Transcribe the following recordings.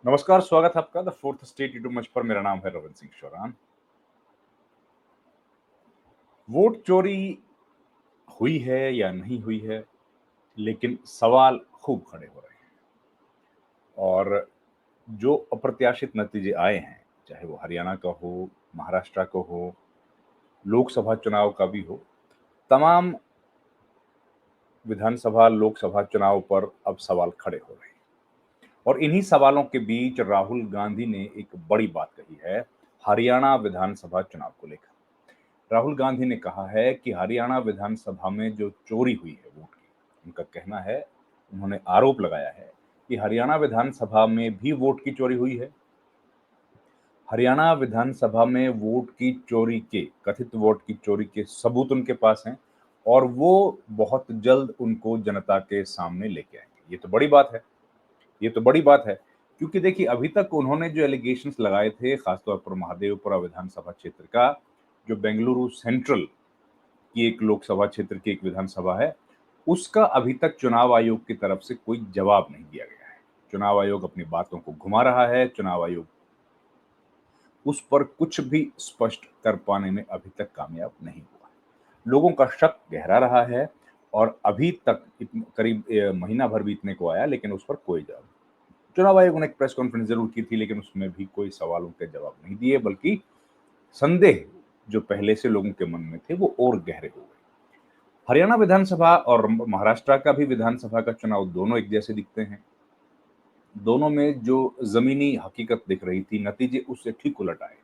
नमस्कार, स्वागत है आपका द फोर्थ स्टेट यूट्यूब मंच पर। मेरा नाम है रविंद्र सिंह शौरान। वोट चोरी हुई है या नहीं हुई है, लेकिन सवाल खूब खड़े हो रहे हैं। और जो अप्रत्याशित नतीजे आए हैं, चाहे वो हरियाणा का हो, महाराष्ट्र का हो, लोकसभा चुनाव का भी हो, तमाम विधानसभा, लोकसभा चुनाव पर अब सवाल खड़े हो रहे हैं। और इन्हीं सवालों के बीच राहुल गांधी ने एक बड़ी बात कही है हरियाणा विधानसभा चुनाव को लेकर। राहुल गांधी ने कहा है कि हरियाणा विधानसभा में जो चोरी हुई है वोट की, उनका कहना है, उन्होंने आरोप लगाया है कि हरियाणा विधानसभा में भी वोट की चोरी हुई है। हरियाणा विधानसभा में वोट की चोरी के, कथित वोट की चोरी के सबूत उनके पास हैं और वो बहुत जल्द उनको जनता के सामने लेके आएंगे। ये तो बड़ी बात है, ये तो बड़ी बात है, क्योंकि देखिए अभी तक उन्होंने जो एलिगेशंस लगाए थे, खासतौर पर महादेवपुरा विधानसभा क्षेत्र का, जो बेंगलुरु सेंट्रल की एक लोकसभा क्षेत्र की एक विधानसभा है, उसका अभी तक चुनाव आयोग की तरफ से कोई जवाब नहीं दिया गया है। चुनाव आयोग अपनी बातों को घुमा रहा है, चुनाव आयोग उस पर कुछ भी स्पष्ट कर पाने में अभी तक कामयाब नहीं हुआ। लोगों का शक गहरा रहा है और अभी तक करीब महीना भर बीतने को आया, लेकिन उस पर कोई जवाब। चुनाव आयोग ने एक प्रेस कॉन्फ्रेंस जरूर की थी, लेकिन उसमें भी कोई सवालों के जवाब नहीं दिए, बल्कि संदेह जो पहले से लोगों के मन में थे वो और गहरे हो गए। हरियाणा विधानसभा और महाराष्ट्र का भी विधानसभा का चुनाव दोनों एक जैसे दिखते हैं। दोनों में जो जमीनी हकीकत दिख रही थी, नतीजे उससे ठीक उलट आए।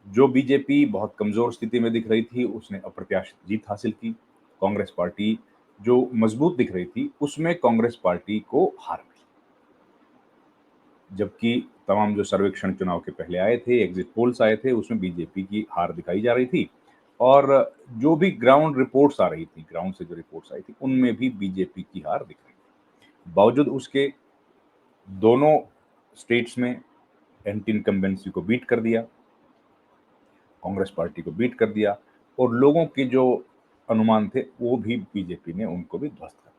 जो बीजेपी बहुत कमजोर स्थिति में दिख रही थी, उसने अप्रत्याशित जीत हासिल की। कांग्रेस पार्टी जो मजबूत दिख रही थी, उसमें कांग्रेस पार्टी को हार मिली। जबकि तमाम जो सर्वेक्षण चुनाव के पहले आए थे, एग्जिट पोल्स आए थे, उसमें बीजेपी की हार दिखाई जा रही थी। और जो भी ग्राउंड रिपोर्ट्स आ रही थी, ग्राउंड से जो रिपोर्ट्स आई थी, उनमें भी बीजेपी की हार दिख रही थी। बावजूद उसके दोनों स्टेट्स में एंटी इनकम्बेंसी को बीट कर दिया, कांग्रेस पार्टी को बीट कर दिया, और लोगों के जो अनुमान थे वो भी बीजेपी ने उनको भी ध्वस्त कर दिया।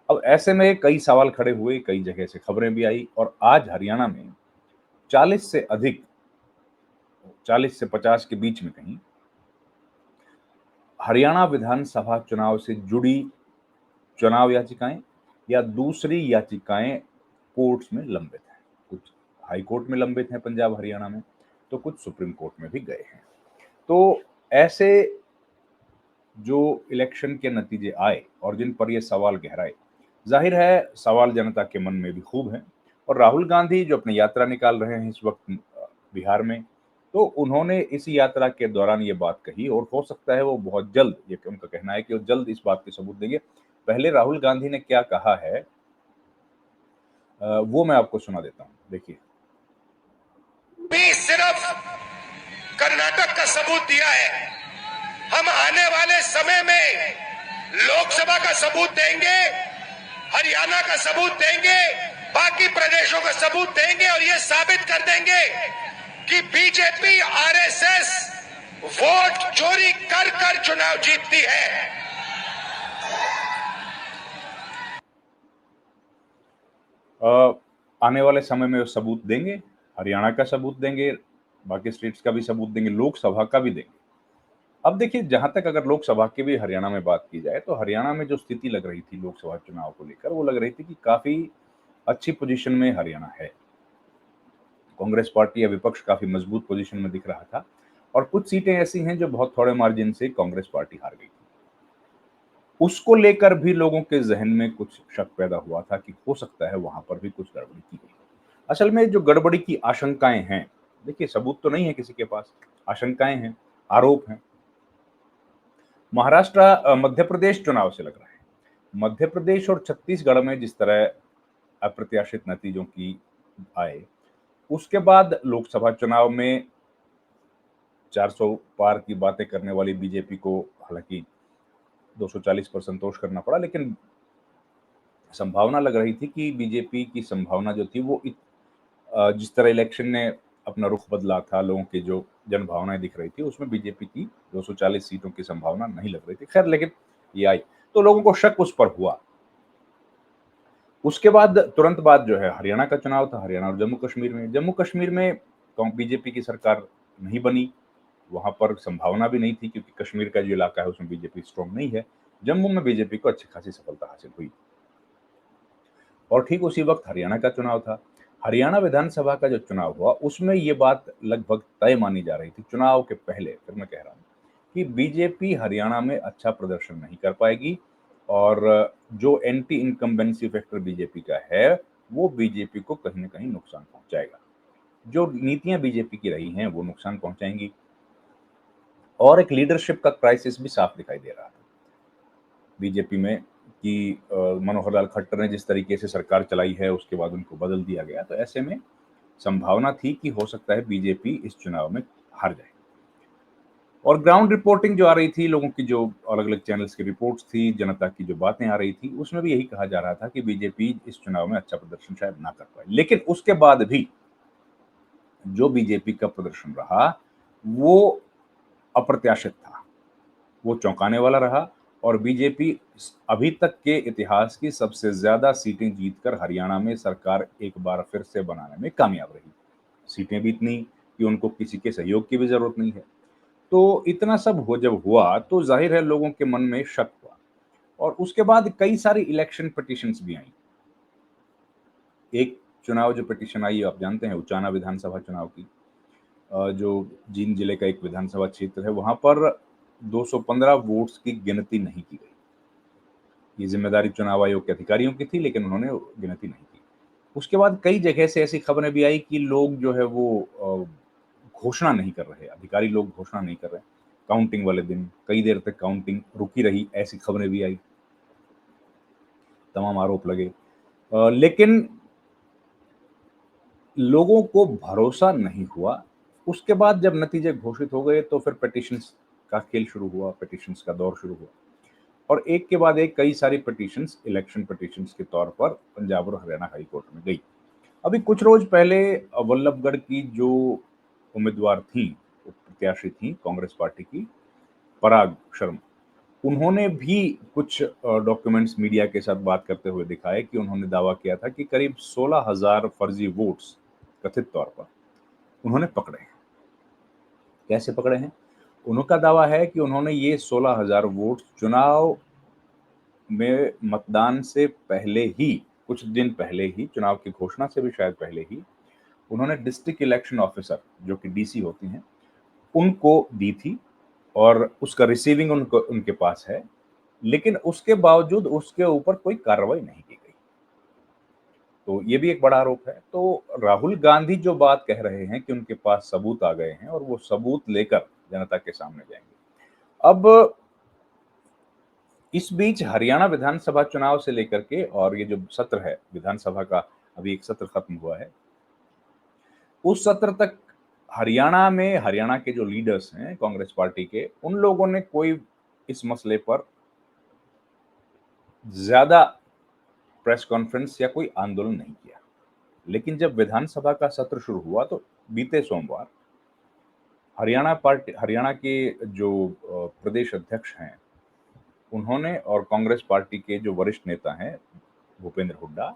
अब ऐसे में कई सवाल खड़े हुए, कई जगह से खबरें भी आई, और आज हरियाणा में 40 से अधिक, 40 से 50 के बीच में कहीं, हरियाणा विधानसभा चुनाव से जुड़ी चुनाव याचिकाएं या दूसरी याचिकाएं कोर्ट्स में लंबित हैं। कुछ हाई कोर्ट में लंबित हैं पंजाब हरियाणा में, तो कुछ सुप्रीम कोर्ट में भी गए हैं। तो ऐसे जो इलेक्शन के नतीजे आए और जिन पर ये सवाल गहराए, जाहिर है सवाल जनता के मन में भी खूब हैं। और राहुल गांधी जो अपनी यात्रा निकाल रहे हैं इस वक्त बिहार में, तो उन्होंने इस यात्रा के दौरान ये बात कही, और हो सकता है वो बहुत जल्द, ये उनका कहना है कि वो जल्द इस बात के सबूत देंगे। पहले राहुल गांधी ने क्या कहा है, वो मैं आपको सुना देता हूँ, देखिए। भी सिर्फ कर्नाटक का सबूत दिया है। हम आने वाले समय में लोकसभा का सबूत देंगे, हरियाणा का सबूत देंगे, बाकी प्रदेशों का सबूत देंगे और ये साबित कर देंगे कि बीजेपी आरएसएस वोट चोरी कर कर चुनाव जीतती है। आने वाले समय में वो सबूत देंगे, हरियाणा का सबूत देंगे, बाकी स्टेट्स का भी सबूत देंगे, लोकसभा का भी देंगे। अब देखिए, जहां तक अगर लोकसभा की भी हरियाणा में बात की जाए, तो हरियाणा में जो स्थिति लग रही थी लोकसभा चुनाव को लेकर, वो लग रही थी कि काफी अच्छी पोजीशन में हरियाणा है। कांग्रेस पार्टी या विपक्ष काफी मजबूत पोजीशन में दिख रहा था, और कुछ सीटें ऐसी हैं जो बहुत थोड़े मार्जिन से कांग्रेस पार्टी हार गई थी। उसको लेकर भी लोगों के जहन में कुछ शक पैदा हुआ था कि हो सकता है वहां पर भी कुछ गड़बड़ी की गई। असल में जो गड़बड़ी की आशंकाएं हैं, देखिए सबूत तो नहीं है किसी के पास, आशंकाएं हैं, आरोप हैं। महाराष्ट्र, मध्य प्रदेश चुनाव से लग रहा है। मध्य प्रदेश और छत्तीसगढ़ में जिस तरह अप्रत्याशित नतीजों की आए, उसके बाद लोकसभा चुनाव में 400 पार की बातें करने वाली बीजेपी को हालांकि 240 पर संतोष करना पड़ा, लेकिन संभावना लग रही थी कि बीजेपी की संभावना जो थी वो जिस तरह इलेक्शन ने अपना रुख बदला था, लोगों की जो जनभावनाएं दिख रही थी, उसमें बीजेपी की 240 सीटों की संभावना नहीं लग रही थी। खैर, लेकिन ये आई तो लोगों को शक उस पर हुआ। उसके बाद तुरंत बाद जो है हरियाणा का चुनाव था, हरियाणा और जम्मू कश्मीर में बीजेपी की सरकार नहीं बनी। वहाँ पर संभावना भी नहीं थी क्योंकि कश्मीर का जो इलाका है उसमें बीजेपी स्ट्रॉन्ग नहीं है। जम्मू में बीजेपी को अच्छी खासी सफलता हासिल हुई और ठीक उसी वक्त हरियाणा का चुनाव था। हरियाणा विधानसभा का जो चुनाव हुआ उसमें ये बात लगभग तय मानी जा रही थी चुनाव के पहले, फिर मैं कह रहा हूँ कि बीजेपी हरियाणा में अच्छा प्रदर्शन नहीं कर पाएगी और जो एंटी इनकम्बेंसी फैक्टर बीजेपी का है वो बीजेपी को कहीं ना कहीं नुकसान पहुंचाएगा। जो नीतियां बीजेपी की रही हैं वो नुकसान पहुंचाएंगी और एक लीडरशिप का क्राइसिस भी साफ दिखाई दे रहा था बीजेपी में कि मनोहर लाल खट्टर ने जिस तरीके से सरकार चलाई है उसके बाद उनको बदल दिया गया, तो ऐसे में संभावना थी कि हो सकता है बीजेपी इस चुनाव में हार जाए। और ग्राउंड रिपोर्टिंग जो आ रही थी, लोगों की जो अलग-अलग चैनल्स की रिपोर्ट्स थी, जनता की जो बातें आ रही थी, उसमें भी यही कहा जा रहा था कि बीजेपी इस चुनाव में अच्छा प्रदर्शन शायद ना कर पाए। लेकिन उसके बाद भी जो बीजेपी का प्रदर्शन रहा, वो अप्रत्याशित था। वो चौंकाने वाला रहा और बीजेपी अभी तक के इतिहास की सबसे ज़्यादा सीटें जीतकर हरियाणा में सरकार एक बार फिर से बनाने में कामयाब रही। सीटें भी इतनी कि उनको किसी के सहयोग की भी ज़रूरत नहीं है। तो इतना सब हो जब हुआ तो ज़ाहिर है लोगों के मन में शक हुआ और उसके बाद कई सारी इलेक्शन पिटीशंस भी आईं। एक चुनाव जो पिटीशन आई आप जानते हैं उचाना विधानसभा चुनाव की, जो जींद जिले का एक विधानसभा क्षेत्र है वहाँ पर 215 वोट्स की गिनती नहीं की गई। ये ज़िम्मेदारी चुनाव आयोग के अधिकारियों की थी लेकिन उन्होंने गिनती नहीं की। उसके बाद कई जगह से ऐसी खबरें भी आई कि लोग जो है वो घोषणा नहीं कर रहे, अधिकारी लोग घोषणा नहीं कर रहे। काउंटिंग वाले दिन कई देर तक काउंटिंग रुकी रही, ऐसी खबरें भी आई, तमाम आरोप लगे। लेकिन लोगों को भरोसा नहीं हुआ। उसके बाद जब नतीजे घोषित हो गए तो फिर पिटीशंस का खेल शुरू हुआ, पिटीशंस का दौर शुरू हुआ और एक के बाद एक कई सारी पिटीशंस इलेक्शन पिटीशंस के तौर पर पंजाब और हरियाणा हाई कोर्ट में गई। अभी कुछ रोज पहले वल्लभगढ़ की जो उम्मीदवार थीं, प्रत्याशी थीं कांग्रेस पार्टी की, पराग शर्मा, उन्होंने भी कुछ डॉक्यूमेंट्स मीडिया के साथ बात करते हुए दिखाए कि उन्होंने दावा किया था कि करीब 16,000 फर्जी वोट्स कथित तौर पर उन्होंने पकड़े हैं। कैसे पकड़े हैं? उनका दावा है कि उन्होंने ये 16,000 वोट चुनाव में मतदान से पहले ही, कुछ दिन पहले ही, चुनाव की घोषणा से भी शायद पहले ही, उन्होंने डिस्ट्रिक्ट इलेक्शन ऑफिसर जो कि डीसी होती हैं, उनको दी थी और उसका रिसीविंग उनको उनके पास है। लेकिन उसके बावजूद उसके ऊपर कोई कार्रवाई नहीं की गई। तो ये भी एक बड़ा आरोप है। तो राहुल गांधी जो बात कह रहे हैं कि उनके पास सबूत आ गए हैं और वो सबूत लेकर जनता के सामने जाएँगे। अब इस बीच हरियाणा विधानसभा चुनाव से लेकर के और ये जो सत्र है विधानसभा का, अभी एक सत्र खत्म हुआ है। उस सत्र तक हरियाणा में हरियाणा के जो लीडर्स हैं कांग्रेस पार्टी के, उन लोगों ने कोई इस मसले पर ज़्यादा प्रेस कॉन्फ्रेंस या कोई आंदोलन नहीं किया। लेकिन जब विधानसभा का सत्र शुरू हुआ तो बीते सोमवार हरियाणा के जो प्रदेश अध्यक्ष हैं, उन्होंने और कांग्रेस पार्टी के जो वरिष्ठ नेता हैं, भूपेंद्र हुड्डा,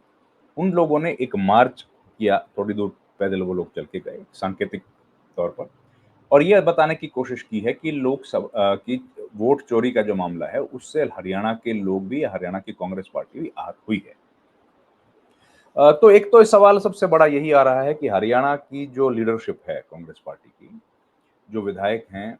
उन लोगों ने एक मार्च किया, थोड़ी दूर पैदल वो लोग चल के गए, सांकेतिक तौर पर और ये बताने की कोशिश की है कि कि वोट चोरी का जो मामला है, उससे हरियाणा के लोग भी या हरियाणा की कांग्रेस पार्टी भी आहत हुई है। तो एक तो सवाल सबसे बड़ा यही आ रहा है कि हरियाणा की जो लीडरशिप है कांग्रेस पार्टी की, जो विधायक हैं,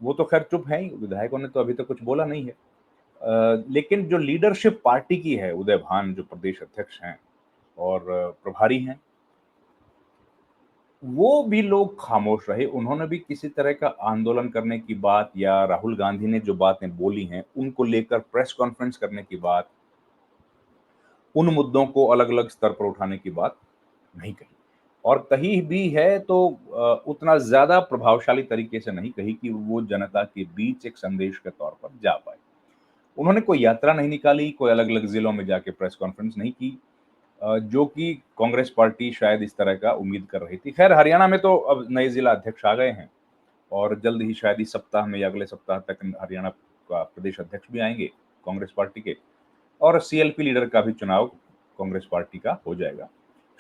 वो तो खैर चुप हैं ही, विधायकों ने तो अभी तक कुछ बोला नहीं है। लेकिन जो लीडरशिप पार्टी की है, उदय भान जो प्रदेश अध्यक्ष हैं और प्रभारी हैं, वो भी लोग खामोश रहे। उन्होंने भी किसी तरह का आंदोलन करने की बात या राहुल गांधी ने जो बातें बोली हैं, उनको लेकर प्रेस कॉन्फ्रेंस करने की बात, उन मुद्दों को अलग-अलग स्तर पर उठाने की बात नहीं कही। और कही भी है तो उतना ज़्यादा प्रभावशाली तरीके से नहीं कही कि वो जनता के बीच एक संदेश के तौर पर जा पाए। उन्होंने कोई यात्रा नहीं निकाली, कोई अलग-अलग ज़िलों में जाके प्रेस कॉन्फ्रेंस नहीं की, जो कि कांग्रेस पार्टी शायद इस तरह का उम्मीद कर रही थी। खैर हरियाणा में तो अब नए ज़िला अध्यक्ष आ गए हैं और जल्द ही शायद इस सप्ताह में या अगले सप्ताह तक हरियाणा का प्रदेश अध्यक्ष भी आएँगे कांग्रेस पार्टी के और सीएलपी लीडर का भी चुनाव कांग्रेस पार्टी का हो जाएगा।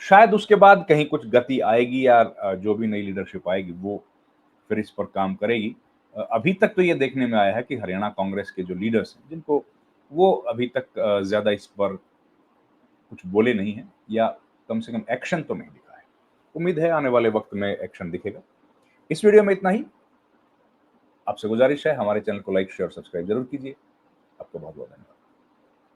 शायद उसके बाद कहीं कुछ गति आएगी या जो भी नई लीडरशिप आएगी वो फिर इस पर काम करेगी। अभी तक तो ये देखने में आया है कि हरियाणा कांग्रेस के जो लीडर्स हैं, जिनको वो अभी तक ज़्यादा इस पर कुछ बोले नहीं हैं या कम से कम एक्शन तो नहीं दिखा है। उम्मीद है आने वाले वक्त में एक्शन दिखेगा। इस वीडियो में इतना ही। आपसे गुजारिश है हमारे चैनल को लाइक, शेयर, सब्सक्राइब ज़रूर कीजिए। आपका बहुत-बहुत धन्यवाद।